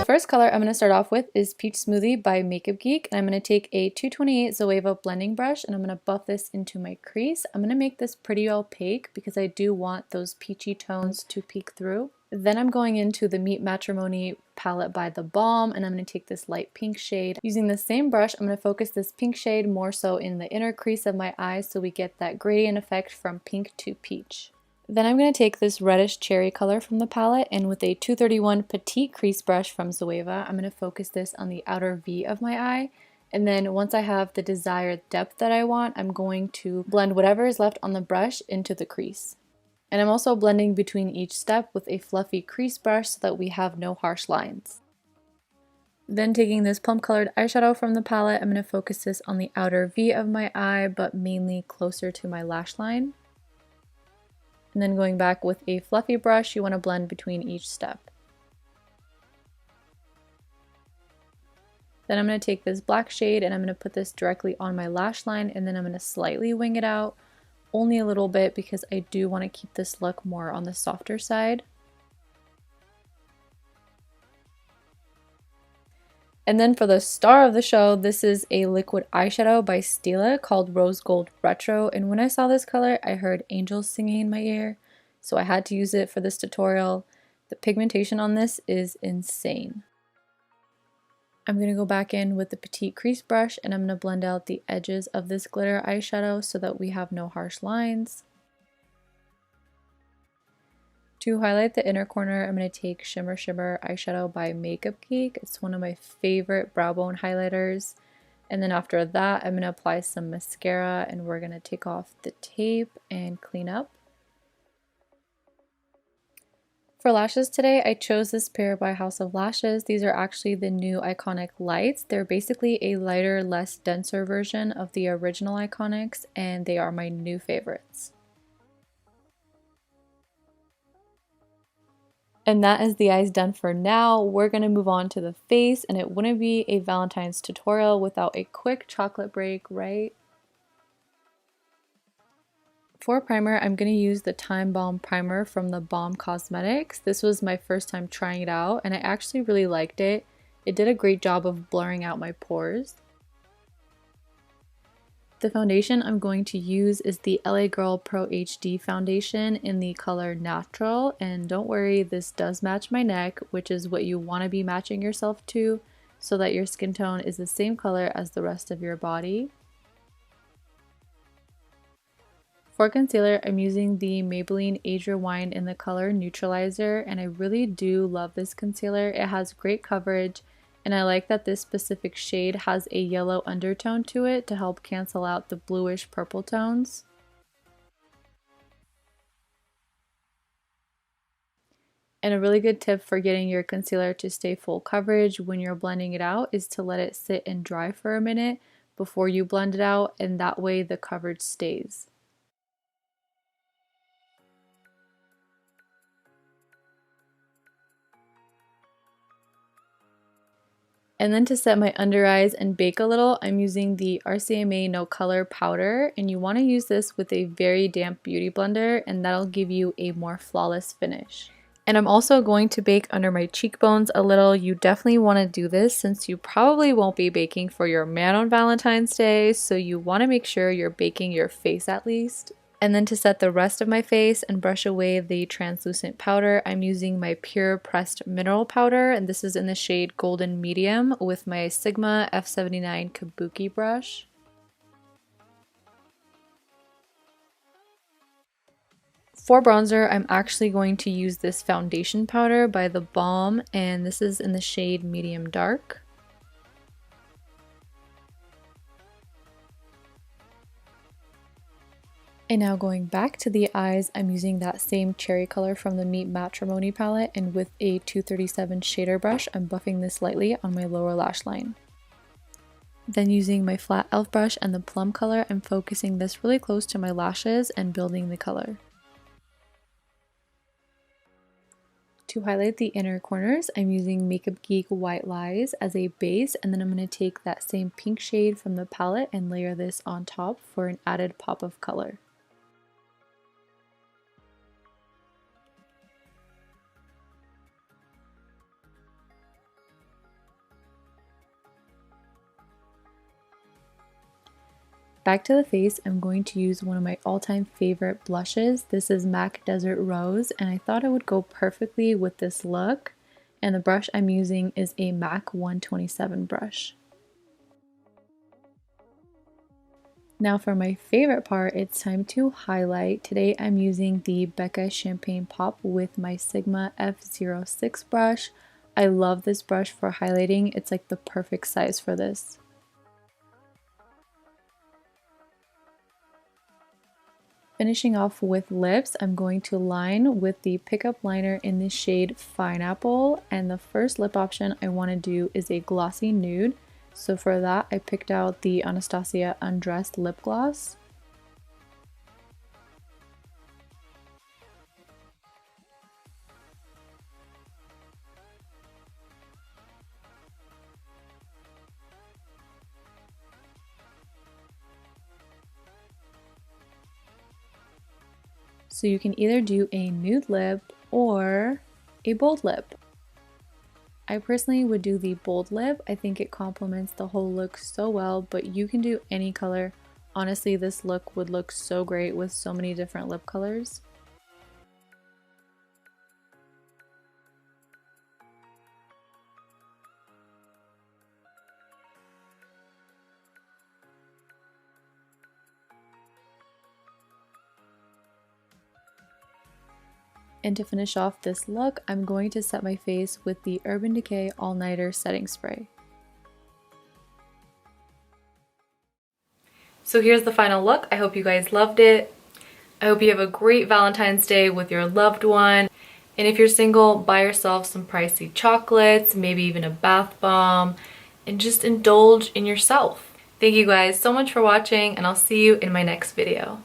first color I'm going to start off with is Peach Smoothie by Makeup Geek, and I'm going to take a 228 Zoeva blending brush and I'm going to buff this into my crease. I'm going to make this pretty opaque because I do want those peachy tones to peek through. Then I'm going into the Meet Matrimony palette by The Balm, and I'm going to take this light pink shade. Using the same brush, I'm going to focus this pink shade more so in the inner crease of my eyes so we get that gradient effect from pink to peach. Then I'm going to take this reddish cherry color from the palette, and with a 231 Petite Crease brush from Zoeva, I'm going to focus this on the outer V of my eye. And then once I have the desired depth that I want, I'm going to blend whatever is left on the brush into the crease. And I'm also blending between each step with a fluffy crease brush so that we have no harsh lines. Then taking this plum colored eyeshadow from the palette, I'm going to focus this on the outer V of my eye, but mainly closer to my lash line. And then going back with a fluffy brush, you want to blend between each step. Then I'm going to take this black shade and I'm going to put this directly on my lash line, and then I'm going to slightly wing it out. Only a little bit because I do want to keep this look more on the softer side. And then for the star of the show, this is a liquid eyeshadow by Stila called Rose Gold Retro, and when I saw this color I heard angels singing in my ear, so I had to use it for this tutorial. The pigmentation on this is insane. I'm going to go back in with the Petite Crease brush and I'm going to blend out the edges of this glitter eyeshadow so that we have no harsh lines. To highlight the inner corner, I'm going to take Shimmer Shimmer eyeshadow by Makeup Geek. It's one of my favorite brow bone highlighters. And then after that, I'm going to apply some mascara and we're going to take off the tape and clean up. For lashes today, I chose this pair by House of Lashes. These are actually the new Iconic Lights. They're basically a lighter, less denser version of the original Iconics, and they are my new favorites. And that is the eyes done for now. We're going to move on to the face, and it wouldn't be a Valentine's tutorial without a quick chocolate break, right? For primer, I'm going to use the Time Balm Primer from the Balm Cosmetics. This was my first time trying it out, and I actually really liked it. It did a great job of blurring out my pores. The foundation I'm going to use is the LA Girl Pro HD foundation in the color Natural, and don't worry, this does match my neck, which is what you want to be matching yourself to so that your skin tone is the same color as the rest of your body. For concealer, I'm using the Maybelline Age Rewind in the color Neutralizer, and I really do love this concealer. It has great coverage, and I like that this specific shade has a yellow undertone to it to help cancel out the bluish purple tones. And a really good tip for getting your concealer to stay full coverage when you're blending it out is to let it sit and dry for a minute before you blend it out, and that way the coverage stays. And then to set my under eyes and bake a little, I'm using the RCMA No Color Powder, and you want to use this with a very damp beauty blender, and that'll give you a more flawless finish. And I'm also going to bake under my cheekbones a little. You definitely want to do this since you probably won't be baking for your man on Valentine's Day, so you want to make sure you're baking your face at least. And then to set the rest of my face and brush away the translucent powder, I'm using my Pure Pressed Mineral Powder, and this is in the shade Golden Medium with my Sigma F79 Kabuki brush. For bronzer, I'm actually going to use this foundation powder by The Balm, and this is in the shade Medium Dark. And now going back to the eyes, I'm using that same cherry color from the Meet Matrimony palette, and with a 237 shader brush, I'm buffing this lightly on my lower lash line. Then using my flat elf brush and the plum color, I'm focusing this really close to my lashes and building the color. To highlight the inner corners, I'm using Makeup Geek White Lies as a base, and then I'm going to take that same pink shade from the palette and layer this on top for an added pop of color. Back to the face, I'm going to use one of my all-time favorite blushes. This is MAC Desert Rose, and I thought it would go perfectly with this look. And the brush I'm using is a MAC 127 brush. Now for my favorite part, it's time to highlight. Today I'm using the Becca Champagne Pop with my Sigma F06 brush. I love this brush for highlighting. It's like the perfect size for this. Finishing off with lips, I'm going to line with the Pickup Liner in the shade Pineapple, and the first lip option I want to do is a glossy nude. So for that, I picked out the Anastasia Undressed Lip Gloss. So you can either do a nude lip or a bold lip. I personally would do the bold lip. I think it complements the whole look so well, but you can do any color. Honestly, this look would look so great with so many different lip colors. And to finish off this look, I'm going to set my face with the Urban Decay All Nighter Setting Spray. So here's the final look. I hope you guys loved it. I hope you have a great Valentine's Day with your loved one. And if you're single, buy yourself some pricey chocolates, maybe even a bath bomb, and just indulge in yourself. Thank you guys so much for watching, and I'll see you in my next video.